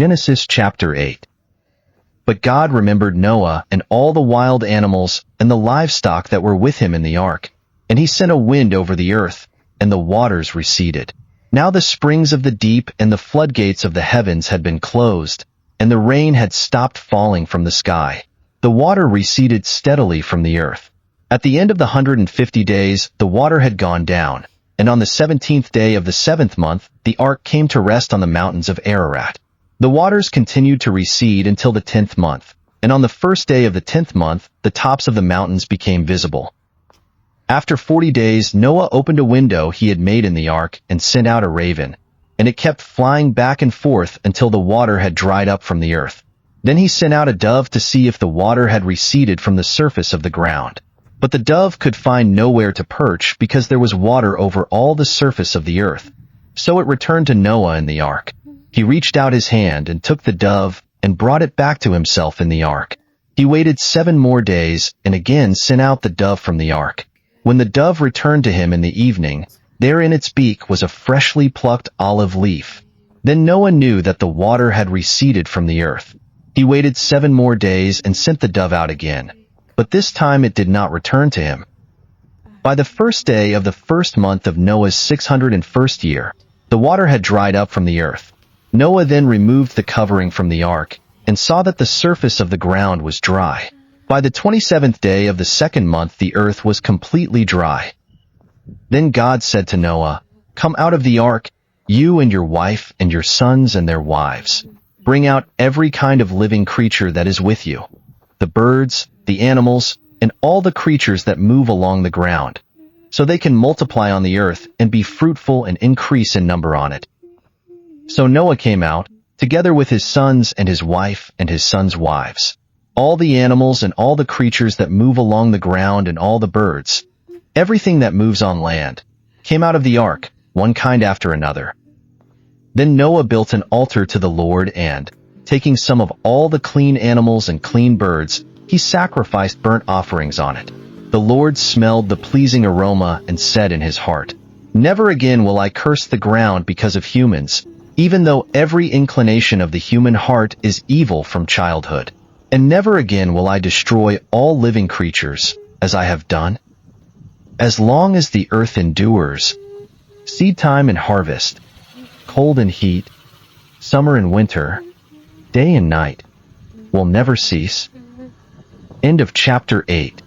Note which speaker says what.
Speaker 1: Genesis chapter 8. But God remembered Noah and all the wild animals and the livestock that were with him in the ark, and he sent a wind over the earth, and the waters receded. Now the springs of the deep and the floodgates of the heavens had been closed, and the rain had stopped falling from the sky. The water receded steadily from the earth. At the end of the 150 days, the water had gone down, and on the 17th day of the 7th month, the ark came to rest on the mountains of Ararat. The waters continued to recede until the 10th month, and on the first day of the 10th month, the tops of the mountains became visible. After 40 days, Noah opened a window he had made in the ark and sent out a raven, and it kept flying back and forth until the water had dried up from the earth. Then he sent out a dove to see if the water had receded from the surface of the ground. But the dove could find nowhere to perch because there was water over all the surface of the earth. So it returned to Noah in the ark. He reached out his hand and took the dove and brought it back to himself in the ark. He waited 7 more days and again sent out the dove from the ark. When the dove returned to him in the evening, there in its beak was a freshly plucked olive leaf. Then Noah knew that the water had receded from the earth. He waited 7 more days and sent the dove out again, but this time it did not return to him. By the first day of the first month of Noah's 601st year, the water had dried up from the earth. Noah then removed the covering from the ark and saw that the surface of the ground was dry. By the 27th day of the 2nd month the earth was completely dry. Then God said to Noah, "Come out of the ark, you and your wife and your sons and their wives. Bring out every kind of living creature that is with you, the birds, the animals, and all the creatures that move along the ground, so they can multiply on the earth and be fruitful and increase in number on it." So Noah came out, together with his sons and his wife and his sons' wives. All the animals and all the creatures that move along the ground and all the birds, everything that moves on land, came out of the ark, one kind after another. Then Noah built an altar to the Lord and, taking some of all the clean animals and clean birds, he sacrificed burnt offerings on it. The Lord smelled the pleasing aroma and said in his heart, "Never again will I curse the ground because of humans, even though every inclination of the human heart is evil from childhood. And never again will I destroy all living creatures, as I have done. As long as the earth endures, seed time and harvest, cold and heat, summer and winter, day and night, will never cease." End of chapter 8.